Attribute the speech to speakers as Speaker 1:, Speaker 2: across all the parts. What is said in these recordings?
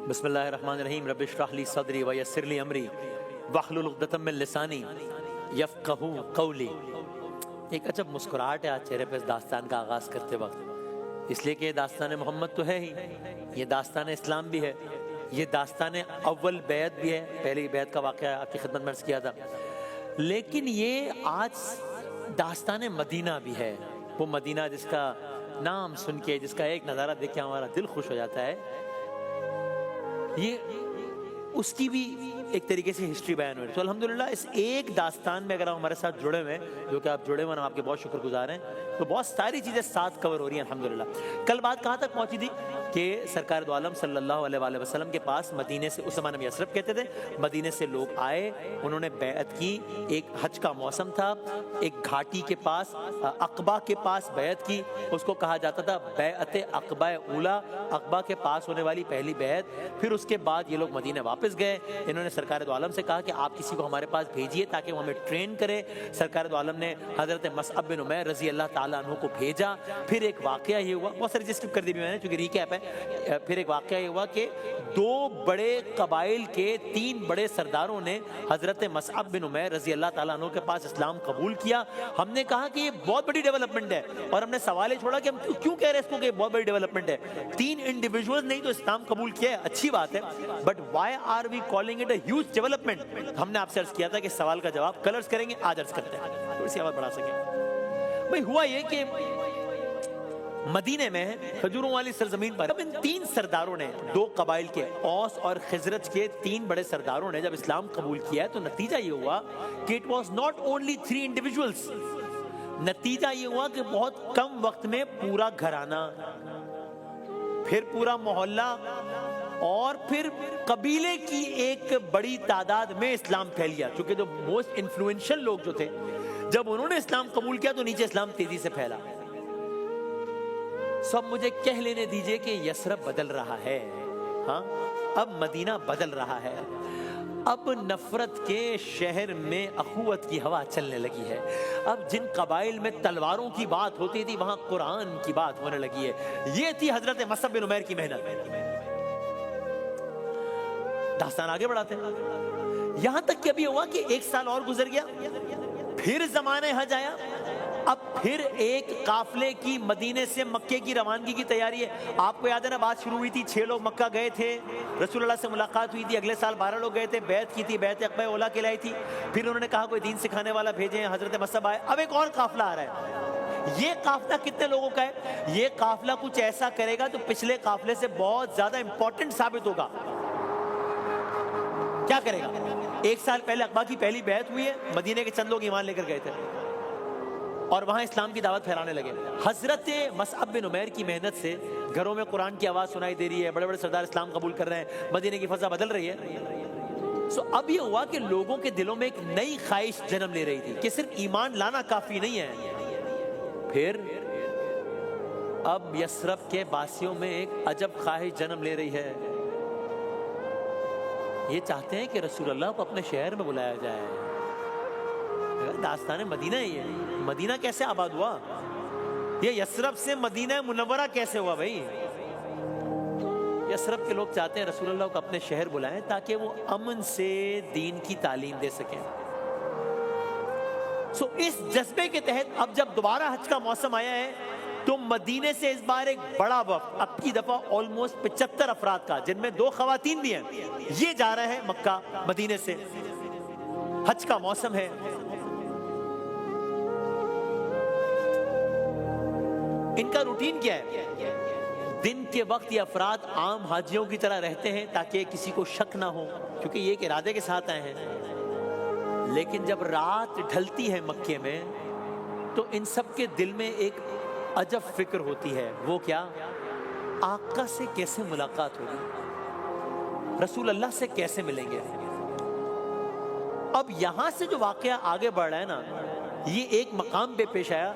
Speaker 1: بسم اللہ الرحمن الرحیم رب اشرح لی صدری ویسر لی امری واحلل عقدۃ من لسانی یفقہوا قولی۔ ایک عجب مسکراہٹ ہے آج چہرے پہ اس داستان کا آغاز کرتے وقت، اس لیے کہ یہ داستان محمد تو ہے ہی، یہ داستان اسلام بھی ہے، یہ داستان اول بیعت بھی ہے، پہلی بیعت کا واقعہ آپ کی خدمت میں عرض کیا تھا، لیکن یہ آج داستان مدینہ بھی ہے، وہ مدینہ جس کا نام سن کے، جس کا ایک نظارہ دیکھ کے ہمارا دل خوش ہو جاتا ہے، یہ اس کی بھی ایک طریقے سے ہسٹری بیان ہو رہی ہے۔ تو الحمدللہ اس ایک داستان میں اگر آپ ہمارے ساتھ جڑے ہوئے ہیں، جو کہ آپ جڑے ہوئے ہیں، ہم آپ کے بہت شکر گزار ہیں، تو بہت ساری چیزیں ساتھ کور ہو رہی ہیں الحمدللہ۔ کل بات کہاں تک پہنچی تھی کہ سرکار دو عالم صلی اللہ علیہ وآلہ وسلم کے پاس مدینے سے، اس زمانے میں یثرب کہتے تھے، مدینے سے لوگ آئے، انہوں نے بیعت کی، ایک حج کا موسم تھا، ایک گھاٹی کے پاس عقبہ کے پاس بیعت کی، اس کو کہا جاتا تھا بیعت عقبہ اولا، عقبہ کے پاس ہونے والی پہلی بیعت۔ پھر اس کے بعد یہ لوگ مدینے واپس گئے، انہوں نے سرکار دو عالم سے کہا کہ آپ کسی کو ہمارے پاس بھیجیے تاکہ وہ ہمیں ٹرین کرے۔ سرکار دو عالم نے حضرت مصعب بن عمیر رضی اللہ تعالیٰ عنہ کو بھیجا۔ پھر ایک واقعہ یہ ہوا، بہت ساری چیز اسکپ کر دی میں نے چونکہ ریکیپ ہے، پھر ایک واقعہ یہ ہوا کہ دو بڑے قبائل کے 3 بڑے سرداروں نے حضرت مصعب بن عمیر رضی اللہ تعالیٰ عنہ کے پاس اسلام قبول کیا۔ ہم نے کہا کہ یہ بہت بڑی ڈیولپمنٹ ہے، اور ہم نے سوال چھوڑا کہ ہم کیوں کہہ رہے ہیں اس کو کہ بہت بڑی ڈیولپمنٹ ہے، 3 انڈیویجولز نہیں تو اسلام قبول کیا ہے، اچھی بات ہے، but why are we calling it a huge development? ہم نے آپ سے عرض کیا تھا کہ سوال کا جواب کل عرض کریں گے، آج عرض کرتے ہیں تھوڑی سی آواز بڑھا سکیں۔ بھئی ہوا یہ کہ مدینے میں کھجوروں والی سرزمین پر اب ان 3 سرداروں نے، 2 قبائل کے اوس اور خزرج کے 3 بڑے سرداروں نے جب اسلام قبول کیا ہے تو نتیجہ یہ ہوا کہ it was not only 3 individuals, نتیجہ یہ ہوا کہ بہت کم وقت میں پورا گھرانہ، پھر پورا محلہ، اور پھر قبیلے کی ایک بڑی تعداد میں اسلام پھیل گیا، چونکہ جو موسٹ انفلوئنشل لوگ جو تھے جب انہوں نے اسلام قبول کیا تو نیچے اسلام تیزی سے پھیلا۔ سب مجھے کہہ لینے دیجئے کہ یثرب بدل رہا ہے، ہاں اب مدینہ بدل رہا ہے، اب نفرت کے شہر میں اخوت کی ہوا چلنے لگی ہے، اب جن قبائل میں تلواروں کی بات ہوتی تھی وہاں قرآن کی بات ہونے لگی ہے۔ یہ تھی حضرت مصعب بن عمیر کی محنت۔ داستان آگے بڑھاتے ہیں، یہاں تک کہ ابھی ہوا کہ 1 سال اور گزر گیا، پھر زمانہ حج آیا، اب پھر ایک قافلے کی مدینے سے مکے کی روانگی کی تیاری ہے۔ آپ کو یاد ہے نا، بات شروع ہوئی تھی 6 لوگ مکہ گئے تھے، رسول اللہ سے ملاقات ہوئی تھی، اگلے سال 12 لوگ گئے تھے، بیعت کی تھی، بیعت عقبہ اولا کہلائی تھی، پھر انہوں نے کہا کوئی دین سکھانے والا بھیجیں، حضرت مصعب آئے، اب ایک اور قافلہ آ رہا ہے۔ یہ قافلہ کتنے لوگوں کا ہے؟ یہ قافلہ کچھ ایسا کرے گا جو پچھلے قافلے سے بہت زیادہ امپورٹنٹ ثابت ہوگا۔ کیا کرے گا؟ 1 سال پہلے عقبہ کی پہلی بیعت ہوئی ہے، مدینے کے چند لوگ ایمان لے کر گئے تھے اور وہاں اسلام کی دعوت پھیلانے لگے۔ حضرت مصعب بن عمیر کی محنت سے گھروں میں قرآن کی آواز سنائی دے رہی ہے، بڑے بڑے سردار اسلام قبول کر رہے ہیں، مدینے کی فضا بدل رہی ہے۔ اب یہ ہوا کہ لوگوں کے دلوں میں ایک نئی خواہش جنم لے رہی تھی کہ صرف ایمان لانا کافی نہیں ہے، پھر اب یثرب کے باسیوں میں ایک عجب خواہش جنم لے رہی ہے، یہ چاہتے ہیں کہ رسول اللہ کو اپنے شہر میں بلایا جائے۔ داستان مدینہ ہے، یہ مدینہ کیسے آباد ہوا؟ یہ یثرب سے مدینہ منورہ کیسے ہوا بھائی؟ یثرب کے لوگ چاہتے ہیں رسول اللہ کو اپنے شہر بلائیں تاکہ وہ امن سے دین کی تعلیم دے سکیں۔ اس جذبے کے تحت اب جب دوبارہ حج کا موسم آیا ہے تو مدینے سے اس بار ایک بڑا وفد، اب کی دفعہ آلموسٹ 75 افراد کا، جن میں 2 خواتین بھی ہیں، یہ جا رہے ہیں مکہ مدینے سے، حج کا موسم ہے۔ ان کا روٹین کیا ہے؟ دن کے وقت یہ افراد عام حاجیوں کی طرح رہتے ہیں تاکہ کسی کو شک نہ ہو، کیونکہ یہ ایک ارادے کے ساتھ آئے ہیں، لیکن جب رات ڈھلتی ہے مکے میں تو ان سب کے دل میں ایک عجب فکر ہوتی ہے، وہ کیا؟ آقا سے کیسے ملاقات ہوگی، رسول اللہ سے کیسے ملیں گے۔ اب یہاں سے جو واقعہ آگے بڑھ رہا ہے نا، یہ ایک مقام پہ پیش آیا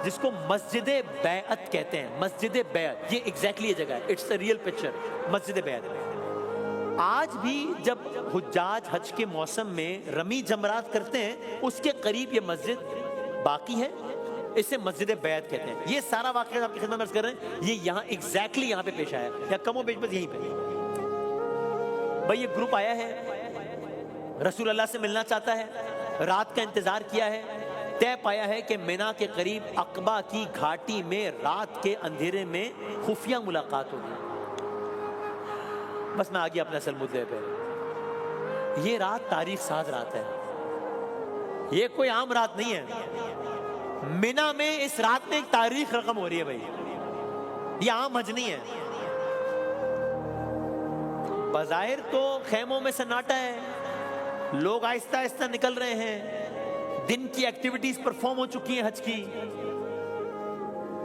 Speaker 1: جس کو مسجد بیعت کہتے ہیں۔ مسجد بیعت، یہ ایگزیکٹلی یہ جگہ ہے، اٹس اے ریئل پکچر، مسجد بیعت۔ آج بھی جب حجاج حج کے موسم میں رمی جمرات کرتے ہیں، اس کے قریب یہ مسجد باقی ہے، اسے مسجد بیعت کہتے ہیں۔ یہ سارا واقعہ آپ کی خدمت میں عرض کر رہے ہیں، یہ یہاں ایگزیکٹلی یہاں پہ پیش آیا، یا کم و بیش بس یہیں پہ۔ بھئی یہ گروپ آیا ہے، رسول اللہ سے ملنا چاہتا ہے، رات کا انتظار کیا ہے، طے پایا ہے کہ مینا کے قریب عقبہ کی گھاٹی میں رات کے اندھیرے میں خفیہ ملاقات ہوگی۔ بس میں آگے اپنے اصل مدعے پہ، یہ رات تاریخ ساز رات ہے، یہ کوئی عام رات نہیں ہے۔ مینا میں اس رات میں ایک تاریخ رقم ہو رہی ہے بھائی، یہ عام حج نہیں ہے۔ بظاہر تو خیموں میں سناٹا ہے، لوگ آہستہ آہستہ نکل رہے ہیں، دن کی ایکٹیویٹیز پرفارم ہو چکی ہیں حج کی۔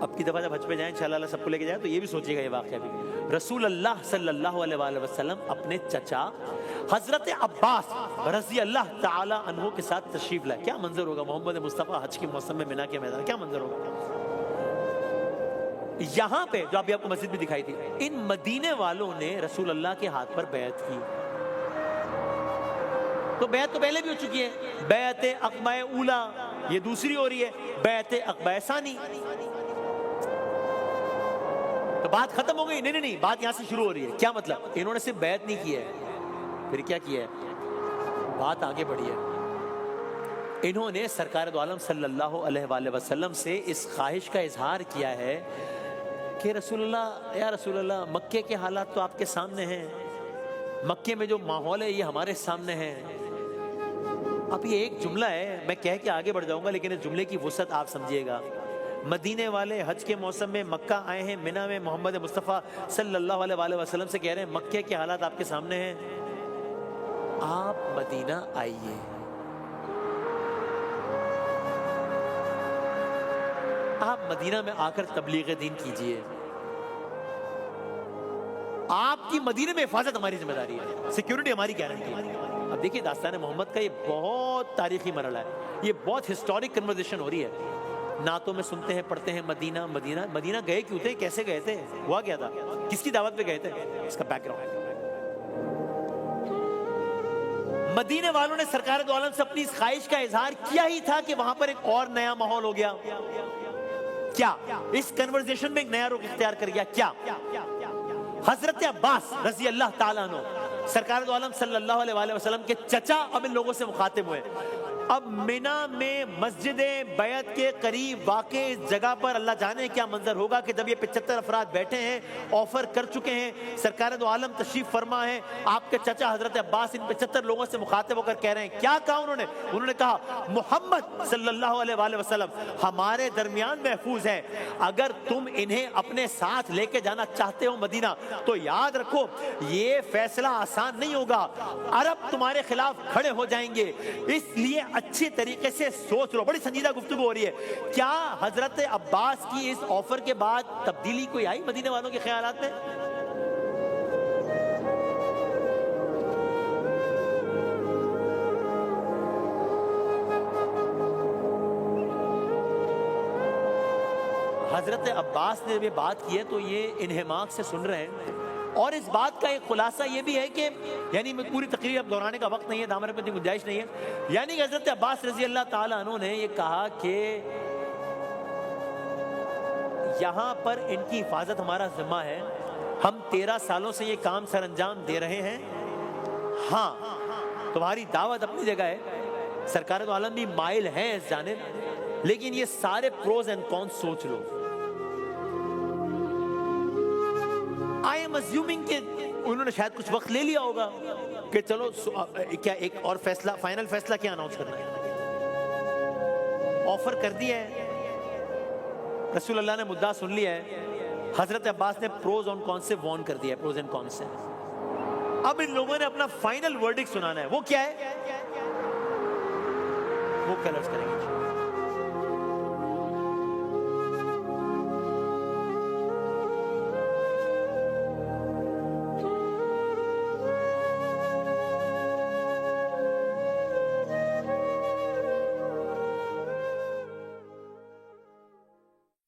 Speaker 1: اب کی دفعہ جب حج پہ جائیں انشاءاللہ اللہ سب کو لے کے جائیں تو یہ بھی سوچیے گا یہ واقعہ بھی، رسول اللہ صلی اللہ علیہ وآلہ وسلم اپنے چچا حضرت عباس رضی اللہ تعالی عنہ کے ساتھ تشریف لائے۔ کیا منظر ہوگا محمد مصطفیٰ حج کے موسم میں مینا کے میدان، کیا منظر ہوگا۔ یہاں پہ جو ابھی آپ کو مسجد بھی دکھائی تھی، ان مدینے والوں نے رسول اللہ کے ہاتھ پر بیعت کی۔ تو بیعت تو پہلے بھی ہو چکی ہے، بیعت عقبہ اولا، یہ دوسری ہو رہی ہے بیعت عقبہ ثانی۔ تو بات ختم ہو گئی؟ نہیں، بات یہاں سے شروع ہو رہی ہے۔ کیا مطلب؟ انہوں نے صرف بیعت نہیں کی ہے، پھر کیا کیا ہے؟ بات آگے بڑھی ہے۔ انہوں نے سرکار دو عالم صلی اللہ علیہ وآلہ وسلم سے اس خواہش کا اظہار کیا ہے کہ رسول اللہ، یا رسول اللہ، مکے کے حالات تو آپ کے سامنے ہیں، مکے میں جو ماحول ہے یہ ہمارے سامنے ہے۔ اب یہ ایک جملہ ہے، میں کہہ کے آگے بڑھ جاؤں گا لیکن اس جملے کی وسعت آپ سمجھیے گا۔ مدینے والے حج کے موسم میں مکہ آئے ہیں، مینا میں محمد مصطفیٰ صلی اللہ علیہ وآلہ وسلم سے کہہ رہے ہیں مکے کے حالات آپ کے سامنے ہیں، آپ مدینہ آئیے۔ آپ مدینہ میں آ کر تبلیغ دین کیجئے، آپ کی مدینہ میں حفاظت ہماری ذمہ داری ہے، سیکیورٹی ہماری گارنٹی ہے۔ اب دیکھیے داستان محمد کا یہ بہت تاریخی مرحلہ ہے، یہ بہت ہسٹورک کنورسیشن ہو رہی ہے۔ نعتوں میں سنتے ہیں، پڑھتے ہیں مدینہ مدینہ مدینہ گئے کیوں تھے، کیسے گئے تھے، ہوا کیا تھا، کس کی دعوت پہ گئے تھے، اس کا بیک گراؤنڈ۔ مدینے والوں نے سرکار دو عالم سے اپنی اس خواہش کا اظہار کیا ہی تھا کہ وہاں پر ایک اور نیا ماحول ہو گیا۔ کیا اس کنورسیشن میں ایک نیا رخ اختیار کر گیا؟ کیا حضرت عباس رضی اللہ تعالیٰ عنہ سرکار دو عالم صلی اللہ علیہ وآلہ وسلم کے چچا اب ان لوگوں سے مخاطب ہوئے۔ اب مینا میں مسجد بیعت کے قریب واقع اس جگہ پر اللہ جانے کیا منظر ہوگا کہ جب یہ 75 افراد بیٹھے ہیں، آفر کر چکے ہیں، سرکار دو عالم تشریف فرما ہے، آپ کے چچا حضرت عباس ان 75 لوگوں سے مخاطب ہو کر کہہ رہے ہیں، کیا کہا انہوں نے کہا محمد صلی اللہ علیہ وآلہ وسلم ہمارے درمیان محفوظ ہے، اگر تم انہیں اپنے ساتھ لے کے جانا چاہتے ہو مدینہ تو یاد رکھو یہ فیصلہ آسان نہیں ہوگا، عرب تمہارے خلاف کھڑے ہو جائیں گے، اس لیے اچھی طریقے سے سوچ لو۔ بڑی سنجیدہ گفتگو ہو رہی ہے۔ کیا حضرت عباس کی اس آفر کے بعد تبدیلی کوئی آئی مدینے والوں کے خیالات میں؟ حضرت عباس نے یہ بات کی ہے تو یہ انہماک سے سن رہے ہیں، اور اس بات کا ایک خلاصہ یہ بھی ہے کہ یعنی میں پوری تقریر اب دہرانے کا وقت نہیں ہے، دامن میں گنجائش نہیں ہے، یعنی کہ حضرت عباس رضی اللہ تعالیٰ عنہ نے یہ کہا کہ یہاں پر ان کی حفاظت ہمارا ذمہ ہے، ہم 13 سالوں سے یہ کام سر انجام دے رہے ہیں، ہاں تمہاری دعوت اپنی جگہ ہے، سرکار دو عالم بھی مائل ہیں اس جانب، لیکن یہ سارے پروز اینڈ کونس سوچ لو۔ I am assuming کہ انہوں نے شاید کچھ وقت لے لیا ہوگا کہ چلو کیا ایک اور فیصلہ، فائنل فیصلہ کیا اناؤنس کرنا ہے، آفر کر دیا ہے، رسول اللہ نے مدعا سن لیا ہے، حضرت عباس نے پروز اور کون سے وارن کر دیا ہے، پروز اینڈ کون سے۔ اب ان لوگوں نے اپنا فائنل ورڈکٹ سنانا ہے، وہ کیا ہے، وہ کلرز کریں گے۔